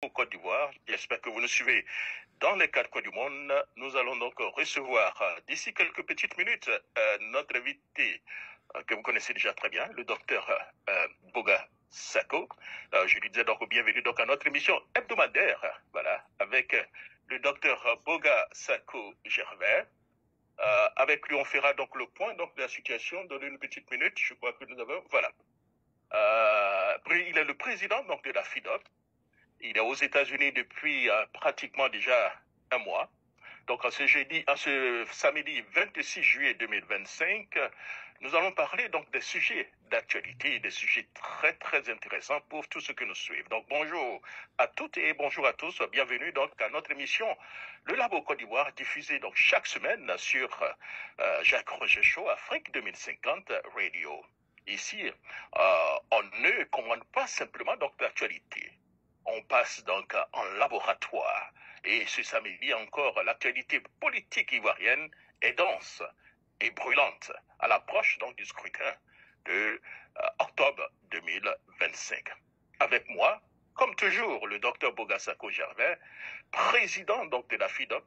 au Côte d'Ivoire. J'espère que vous nous suivez dans les quatre coins du monde. Nous allons donc recevoir d'ici quelques petites minutes notre invité que vous connaissez déjà très bien, le docteur Boga Sako. Je lui disais donc bienvenue donc à notre émission hebdomadaire, voilà, avec le docteur Boga Sako Gervais. Avec lui, on fera donc le point donc de la situation dans une petite minute. Je crois que nous avons, voilà. Il est le président donc de la FIDOP. Il est aux États-Unis depuis pratiquement déjà un mois. Donc, ce samedi 26 juillet 2025, nous allons parler donc des sujets d'actualité, des sujets très, très intéressants pour tous ceux qui nous suivent. Donc, bonjour à toutes et bonjour à tous. Bienvenue donc à notre émission Le Labo Côte d'Ivoire, diffusée donc chaque semaine sur Jacques Roger Show, Afrique 2050 Radio. Ici, on ne commande pas simplement donc l'actualité. On passe donc en laboratoire. Et ce samedi encore, l'actualité politique ivoirienne est dense et brûlante à l'approche donc du scrutin de octobre 2025. Avec moi, comme toujours, le docteur Boga Sako Gervais, président donc de la FIDOP,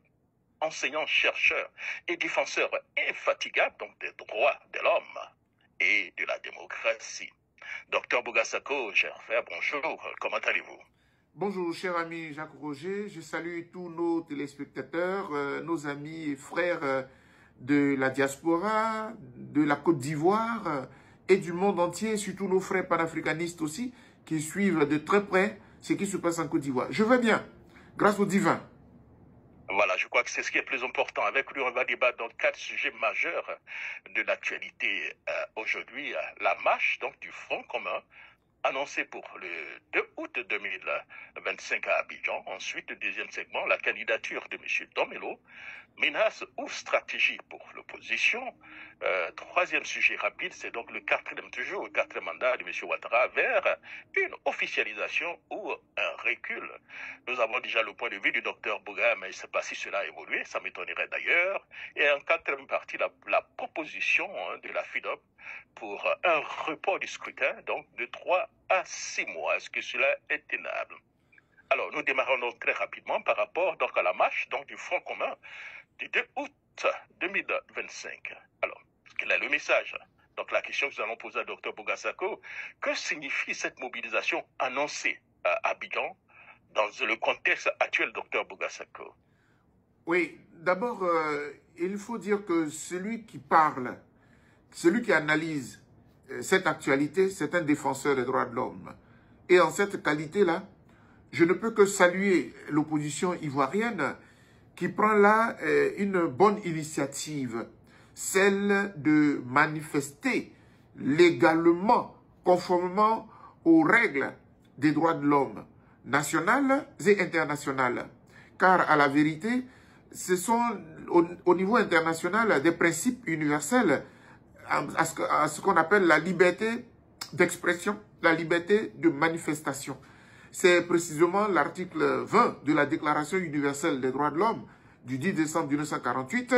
enseignant-chercheur et défenseur infatigable donc des droits de l'homme et de la démocratie. Docteur Boga Sako Gervais, bonjour, comment allez-vous? Bonjour, cher ami Jacques Roger. Je salue tous nos téléspectateurs, nos amis et frères de la diaspora, de la Côte d'Ivoire et du monde entier, surtout nos frères panafricanistes aussi, qui suivent de très près ce qui se passe en Côte d'Ivoire. Je vais bien, grâce au divin. Voilà, je crois que c'est ce qui est plus important. Avec lui, on va débattre dans 4 sujets majeurs de l'actualité aujourd'hui. La marche donc du Front commun, annoncé pour le 2 août 2025 à Abidjan. Ensuite, le deuxième segment, la candidature de M. Domelo, menace ou stratégie pour l'opposition. Troisième sujet rapide, c'est donc le quatrième mandat de M. Ouattara vers une officialisation ou un recul. Nous avons déjà le point de vue du docteur Boga, mais je ne sais pas si cela a évolué, ça m'étonnerait d'ailleurs. Et en quatrième partie, la proposition de la FIDOP pour un report du scrutin, donc de 3 à 6 mois. Est-ce que cela est tenable? Alors, nous démarrons donc très rapidement par rapport donc à la marche donc, du Front commun du 2 août 2025. Alors, quel est le message? Donc, la question que nous allons poser à Dr Boga Sako, que signifie cette mobilisation annoncée à Abidjan dans le contexte actuel, Dr Boga Sako? Oui, d'abord, il faut dire que celui qui parle, celui qui analyse cette actualité, c'est un défenseur des droits de l'homme. Et en cette qualité-là, je ne peux que saluer l'opposition ivoirienne qui prend là une bonne initiative, celle de manifester légalement, conformément aux règles des droits de l'homme, nationales et internationales. Car à la vérité, ce sont au niveau international des principes universels à ce qu'on appelle la liberté d'expression, la liberté de manifestation. C'est précisément l'article 20 de la Déclaration universelle des droits de l'homme du 10 décembre 1948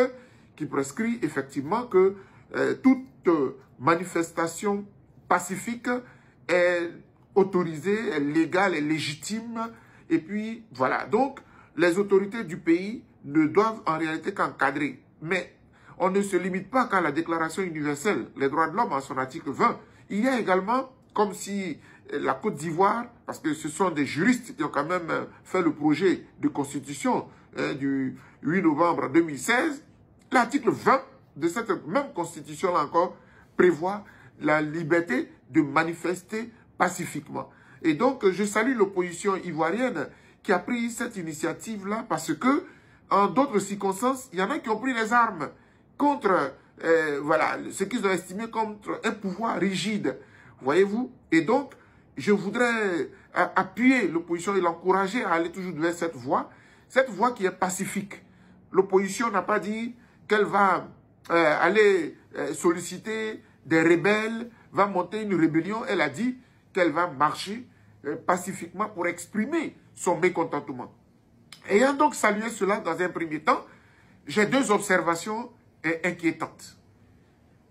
qui prescrit effectivement que toute manifestation pacifique est autorisée, est légale, est légitime. Et puis voilà, donc les autorités du pays ne doivent en réalité qu'encadrer. Mais on ne se limite pas qu'à la Déclaration universelle des droits de l'homme en son article 20. Il y a également, comme si la Côte d'Ivoire, parce que ce sont des juristes qui ont quand même fait le projet de constitution du 8 novembre 2016, l'article 20 de cette même constitution-là encore prévoit la liberté de manifester pacifiquement. Et donc, je salue l'opposition ivoirienne qui a pris cette initiative-là parce que, en d'autres circonstances, il y en a qui ont pris les armes contre voilà, ce qu'ils ont estimé contre un pouvoir rigide, voyez-vous. Et donc, je voudrais appuyer l'opposition et l'encourager à aller toujours vers cette voie qui est pacifique. L'opposition n'a pas dit qu'elle va aller solliciter des rebelles, va monter une rébellion. Elle a dit qu'elle va marcher pacifiquement pour exprimer son mécontentement. Ayant donc salué cela dans un premier temps, j'ai deux observations inquiétantes.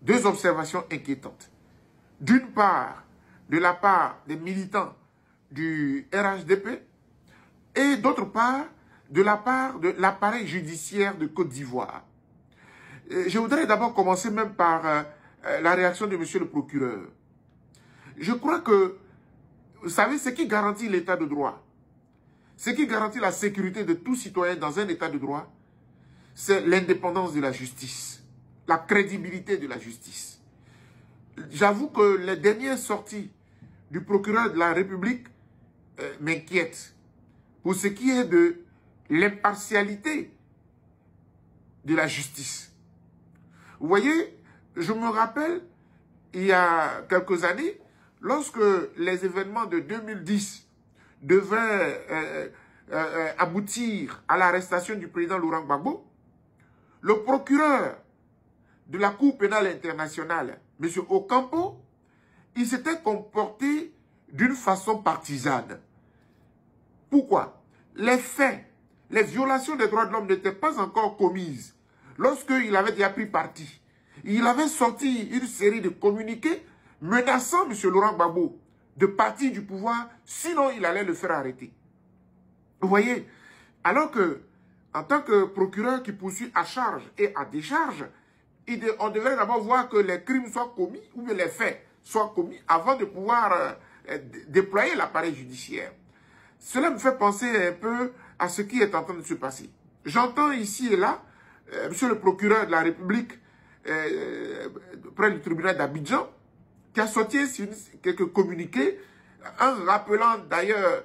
Deux observations inquiétantes. D'une part, de la part des militants du RHDP, d'autre part, de la part de l'appareil judiciaire de Côte d'Ivoire. Je voudrais d'abord commencer même par la réaction de monsieur le procureur. Je crois que, vous savez, ce qui garantit l'état de droit, ce qui garantit la sécurité de tout citoyen dans un état de droit, c'est l'indépendance de la justice, la crédibilité de la justice. J'avoue que les dernières sorties du procureur de la République m'inquiètent pour ce qui est de l'impartialité de la justice. Vous voyez, je me rappelle, il y a quelques années, lorsque les événements de 2010 devaient aboutir à l'arrestation du président Laurent Gbagbo, le procureur de la Cour pénale internationale, M. Ocampo, il s'était comporté d'une façon partisane. Pourquoi? Les faits, les violations des droits de l'homme n'étaient pas encore commises lorsqu'il avait déjà pris parti. Il avait sorti une série de communiqués menaçant M. Laurent Gbagbo de partir du pouvoir, sinon il allait le faire arrêter. Vous voyez, alors que, en tant que procureur qui poursuit à charge et à décharge, on devrait d'abord voir que les crimes soient commis, ou que les faits soient commis, avant de pouvoir déployer l'appareil judiciaire. Cela me fait penser un peu à ce qui est en train de se passer. J'entends ici et là, monsieur le procureur de la République, près du tribunal d'Abidjan, qui a sorti quelques communiqués, en rappelant d'ailleurs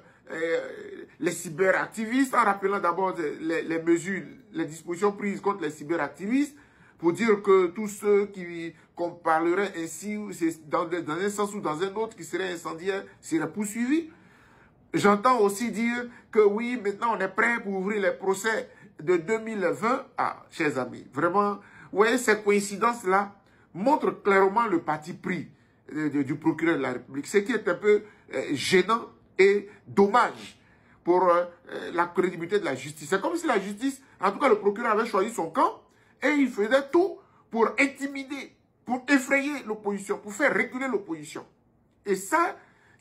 les cyberactivistes, en rappelant d'abord les mesures, les dispositions prises contre les cyberactivistes, pour dire que tous ceux qu'on parlerait ainsi, dans un sens ou dans un autre, qui seraient incendiaires, seraient poursuivis. J'entends aussi dire que oui, maintenant on est prêt pour ouvrir les procès de 2020. Ah, chers amis, vraiment, vous voyez, ces coïncidences-là montrent clairement le parti pris du procureur de la République, ce qui est un peu gênant et dommage pour la crédibilité de la justice. C'est comme si la justice, en tout cas le procureur avait choisi son camp et il faisait tout pour intimider, pour effrayer l'opposition, pour faire reculer l'opposition. Et ça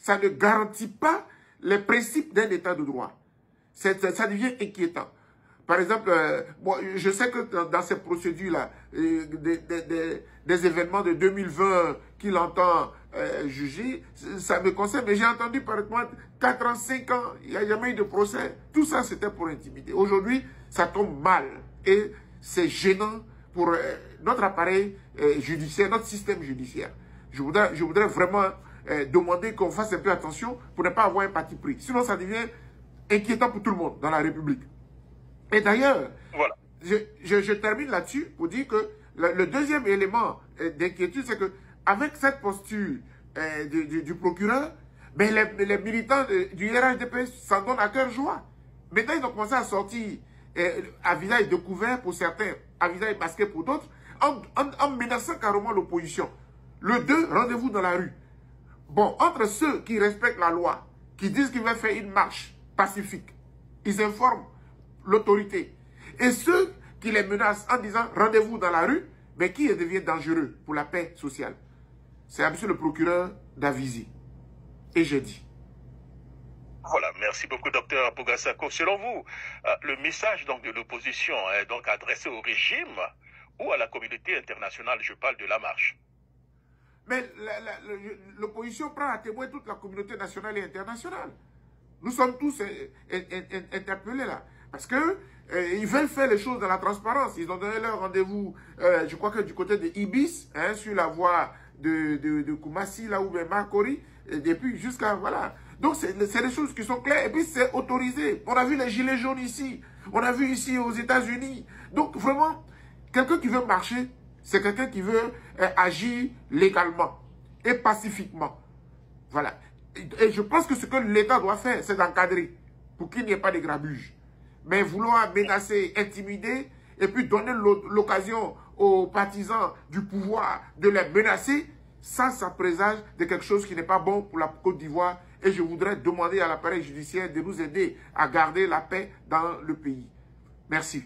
ne garantit pas les principes d'un état de droit. Ça devient inquiétant. Par exemple, bon, je sais que dans ces procédures-là, des événements de 2020 qu'il entend juger, ça me concerne, mais j'ai entendu par exemple 4 ans, 5 ans, il n'y a jamais eu de procès. Tout ça, c'était pour intimider. Aujourd'hui, ça tombe mal et c'est gênant pour notre appareil judiciaire, notre système judiciaire. Je voudrais vraiment demander qu'on fasse un peu attention pour ne pas avoir un parti pris. Sinon, ça devient inquiétant pour tout le monde dans la République. Et d'ailleurs, voilà, je termine là-dessus pour dire que le deuxième élément d'inquiétude, c'est que avec cette posture du procureur, ben les militants du RHDP s'en donnent à cœur joie. Maintenant, ils ont commencé à sortir à visage découvert pour certains, à visage masqué pour d'autres, en menaçant carrément l'opposition. Le 2, rendez-vous dans la rue. Bon, entre ceux qui respectent la loi, qui disent qu'ils veulent faire une marche pacifique, ils informent l'autorité. Et ceux qui les menacent en disant rendez-vous dans la rue, mais qui devient dangereux pour la paix sociale. C'est à monsieur le procureur d'aviser. Et j'ai dit. Voilà, merci beaucoup, docteur Bogassako. Selon vous, le message donc de l'opposition est donc adressé au régime ou à la communauté internationale? Je parle de la marche. Mais l'opposition prend à témoin toute la communauté nationale et internationale. Nous sommes tous interpellés là. Parce que ils veulent faire les choses dans la transparence. Ils ont donné leur rendez-vous, je crois que du côté de Ibis, hein, sur la voie de Koumassi, là où est Makori, et depuis jusqu'à, voilà. Donc c'est des choses qui sont claires, et puis c'est autorisé. On a vu les gilets jaunes ici, on a vu ici aux États-Unis. Donc vraiment, quelqu'un qui veut marcher, c'est quelqu'un qui veut agir légalement et pacifiquement. Voilà. Et je pense que ce que l'État doit faire, c'est d'encadrer pour qu'il n'y ait pas de grabuge. Mais vouloir menacer, intimider, et puis donner l'occasion aux partisans du pouvoir de les menacer, ça présage de quelque chose qui n'est pas bon pour la Côte d'Ivoire. Et je voudrais demander à l'appareil judiciaire de nous aider à garder la paix dans le pays. Merci.